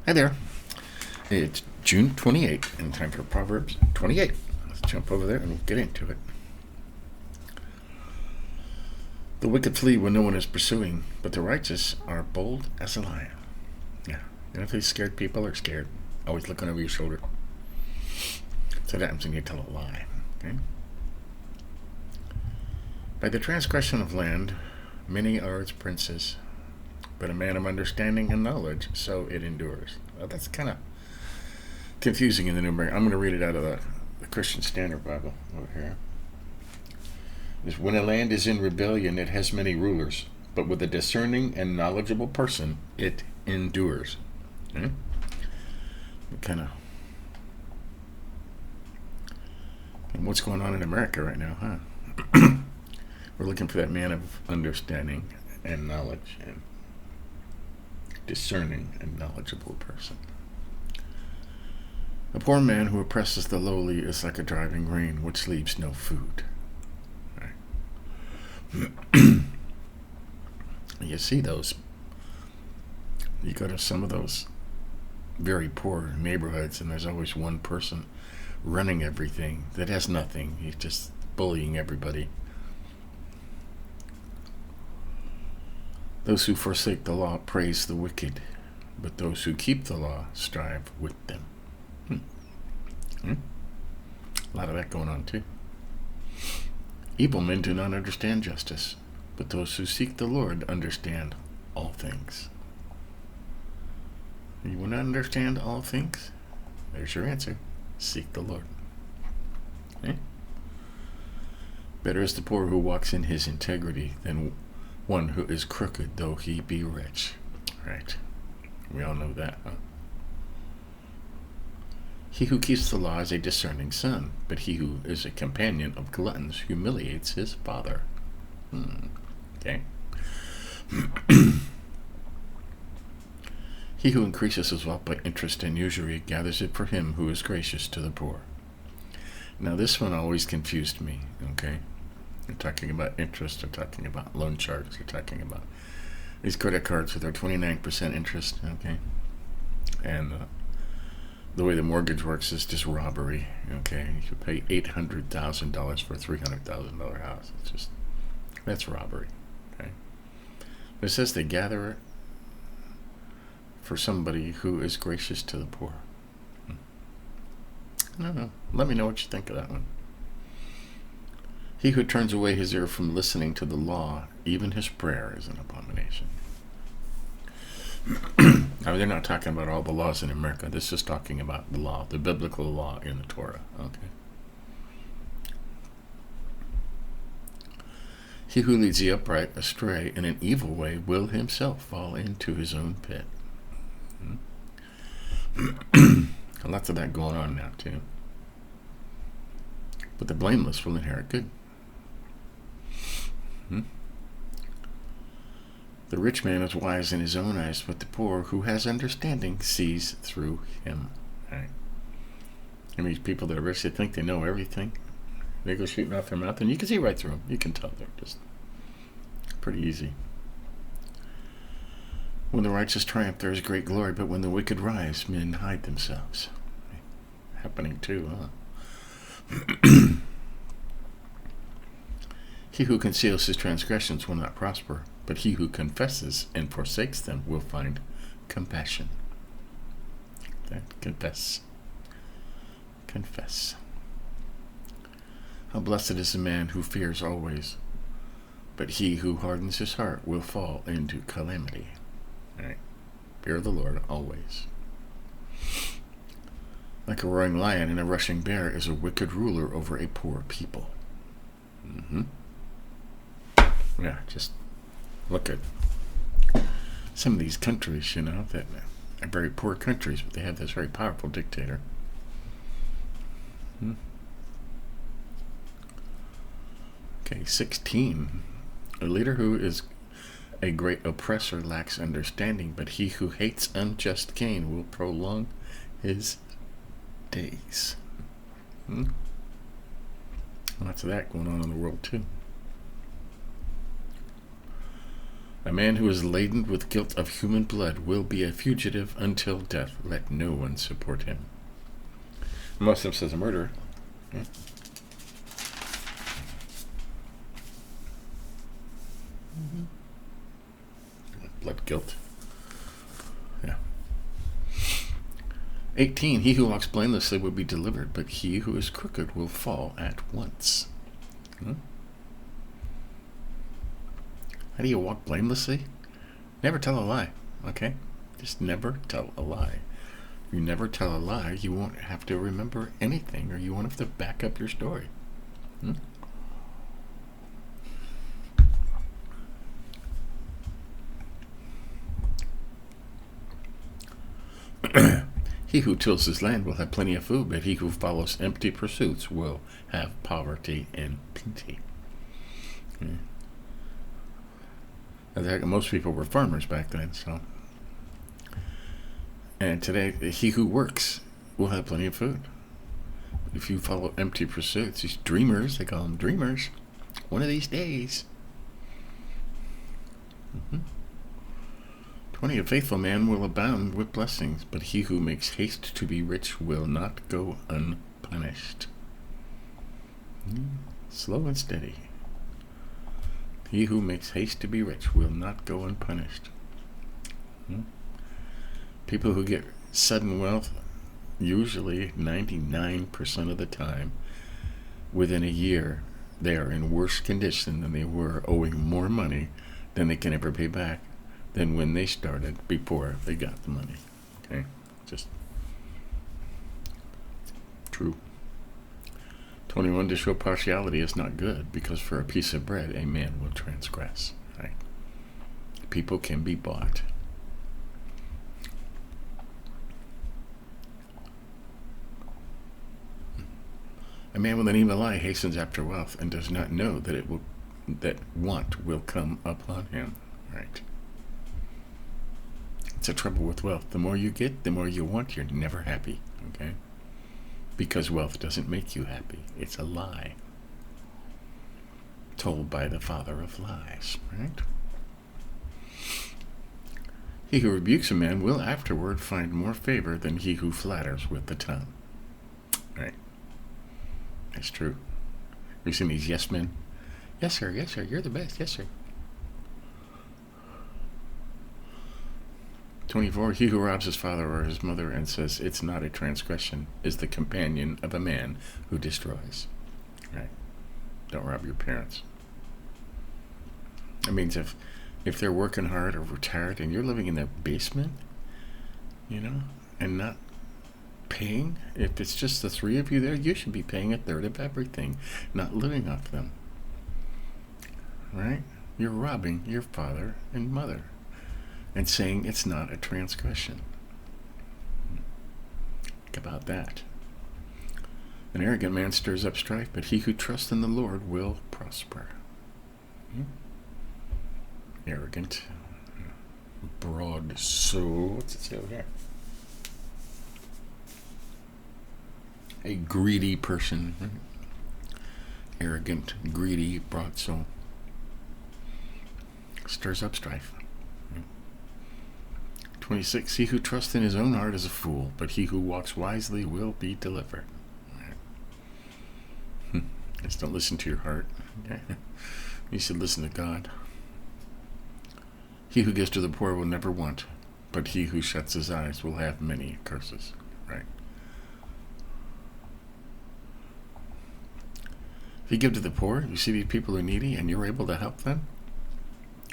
Hi there. It's June 28th and time for Proverbs 28. Let's jump over there and we'll get into it. The wicked flee when no one is pursuing, but the righteous are bold as a lion. Yeah. You know, if these scared people are scared, always looking over your shoulder. So that happens when you tell a lie. Okay? By the transgression of land, many are its princes, but a man of understanding and knowledge, so it endures. Well, that's kind of confusing in the New American. I'm going to read it out of the Christian Standard Bible over here. It's, when a land is in rebellion, it has many rulers, but with a discerning and knowledgeable person, it endures. Okay? Kind of. And what's going on in America right now, huh? We're looking for that man of understanding and knowledge and discerning and knowledgeable person. A poor man who oppresses the lowly is like a driving rain which leaves no food. Right. You see those. You go to some of those very poor neighborhoods and there's always one person running everything that has nothing. He's just bullying everybody. Those who forsake the law praise the wicked, but those who keep the law strive with them. A lot of that going on too. Evil men do not understand justice, but those who seek the Lord understand all things. You want to understand all things? There's your answer. Seek the Lord. Okay? Better is the poor who walks in his integrity than one who is crooked, though he be rich. Right. We all know that, huh? He who keeps the law is a discerning son, but he who is a companion of gluttons humiliates his father. Okay. He who increases his wealth by interest and usury gathers it for him who is gracious to the poor. Now this one always confused me, okay? They're talking about interest, they're talking about loan sharks, they're talking about these credit cards with their 29% interest, okay? And the way the mortgage works is just robbery, okay? You pay $800,000 for a $300,000 house. It's just, that's robbery, okay? But it says they gather it for somebody who is gracious to the poor. I don't know. Let me know what you think of that one. He who turns away his ear from listening to the law, even his prayer is an abomination. Now, they're not talking about all the laws in America. This is talking about the law, the biblical law in the Torah. Okay. He who leads the upright astray in an evil way will himself fall into his own pit. Lots of that going on now, too. But the blameless will inherit good. The rich man is wise in his own eyes, but the poor who has understanding sees through him. Right? And these people that are rich, they think they know everything. They go shooting off their mouth, and you can see right through them. You can tell they're just pretty easy. When the righteous triumph, there is great glory, but when the wicked rise, men hide themselves. Happening too, huh? He who conceals his transgressions will not prosper, but he who confesses and forsakes them will find compassion. Okay? Confess. Confess. How blessed is the man who fears always, but he who hardens his heart will fall into calamity. All right. Fear the Lord always. Like a roaring lion and a rushing bear is a wicked ruler over a poor people. Yeah, just look at some of these countries, you know, that are very poor countries, but they have this very powerful dictator. Okay, 16. A leader who is a great oppressor lacks understanding, but he who hates unjust gain will prolong his days. Lots of that going on in the world, too. A man who is laden with guilt of human blood will be a fugitive until death. Let no one support him. Muslim says a murderer. Yeah. Blood guilt. Yeah. 18. He who walks blamelessly will be delivered, but he who is crooked will fall at once. How do you walk blamelessly? Never tell a lie, okay? Just never tell a lie. If you never tell a lie, you won't have to remember anything, or you won't have to back up your story. He who tills his land will have plenty of food, but he who follows empty pursuits will have poverty and plenty. Most people were farmers back then, so. And today, he who works will have plenty of food. If you follow empty pursuits, these dreamers, they call them dreamers, one of these days. 20. A faithful man will abound with blessings, but he who makes haste to be rich will not go unpunished. Slow and steady. He who makes haste to be rich will not go unpunished. People who get sudden wealth, usually 99% of the time, within a year, they are in worse condition than they were, owing more money than they can ever pay back than when they started before they got the money. Okay? Just true. 21. To show partiality is not good, because for a piece of bread a man will transgress. Right? People can be bought. A man with an evil eye hastens after wealth and does not know that want will come upon him. Right? It's a trouble with wealth. The more you get, the more you want. You're never happy. Okay? Because wealth doesn't make you happy. It's a lie told by the father of lies, right? He who rebukes a man will afterward find more favor than he who flatters with the tongue. Right? That's true. You seen these yes men? Yes, sir. Yes, sir. You're the best. Yes, sir. 24. He who robs his father or his mother and says it's not a transgression is the companion of a man who destroys. Right? Don't rob your parents. That means if they're working hard or retired and you're living in their basement, and not paying, if it's just the three of you there, you should be paying a third of everything, not living off them. Right? You're robbing your father and mother and saying it's not a transgression. Think about that. An arrogant man stirs up strife, but he who trusts in the Lord will prosper. Arrogant. Broad soul. What's it say over here? A greedy person. Arrogant, greedy, broad soul. Stirs up strife. 26. He who trusts in his own heart is a fool, but he who walks wisely will be delivered. Just don't listen to your heart. Okay? You should listen to God. He who gives to the poor will never want, but he who shuts his eyes will have many curses. Right? If you give to the poor, you see these people are needy, and you're able to help them,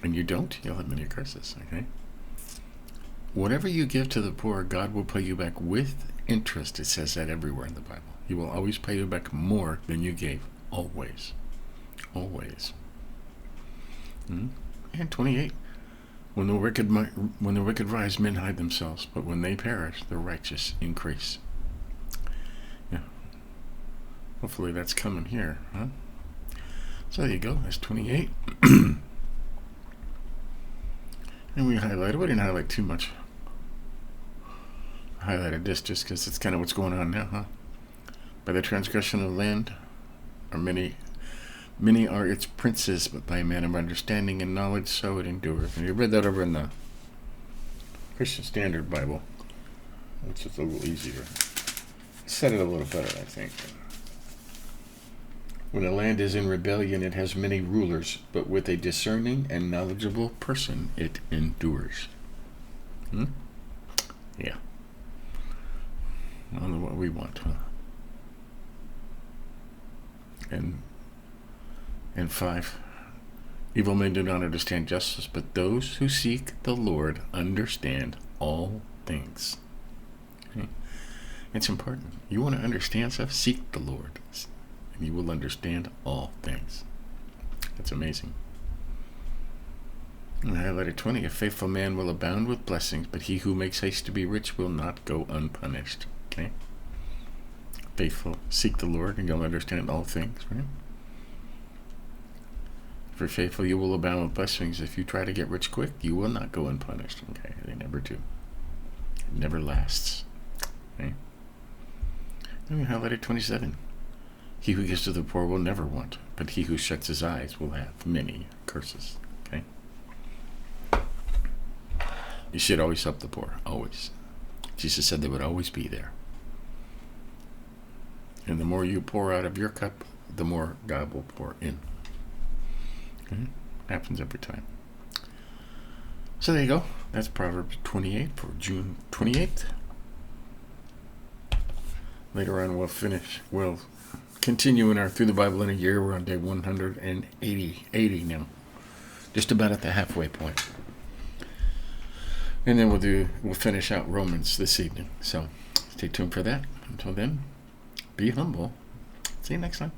and you don't, you'll have many curses. Okay? Whatever you give to the poor, God will pay you back with interest. It says that everywhere in the Bible. He will always pay you back more than you gave. Always. Always. And 28. When the wicked rise, men hide themselves, but when they perish, the righteous increase. Yeah. Hopefully that's coming here, huh? So there you go. That's 28. And we highlighted. We didn't highlight too much. I highlighted this just because it's kind of what's going on now, huh? By the transgression of the land are many Many are its princes, but by a man of understanding and knowledge, so it endures. And you read that over in the Christian Standard Bible, which is a little easier. Said it a little better, I think. When a land is in rebellion, it has many rulers, but with a discerning and knowledgeable person, it endures. Yeah. I don't know what we want, huh? And 5. Evil men do not understand justice, but those who seek the Lord understand all things. Okay? It's important. You want to understand stuff? Seek the Lord, and you will understand all things. That's amazing. And highlighted 20. A faithful man will abound with blessings, but he who makes haste to be rich will not go unpunished. Okay? Faithful. Seek the Lord, and you'll understand all things, right? If you're faithful, you will abound with blessings. If you try to get rich quick, you will not go unpunished. Okay? They never do. It never lasts. Okay? And we highlighted 27. He who gives to the poor will never want, but he who shuts his eyes will have many curses. Okay? You should always help the poor. Always. Jesus said they would always be there. And the more you pour out of your cup, the more God will pour in. Okay? Happens every time. So there you go. That's Proverbs 28 for June 28th. Later on we'll continue in our Through the Bible in a Year. We're on day 180 now. Just about at the halfway point. And then we'll finish out Romans this evening. So stay tuned for that. Until then, be humble. See you next time.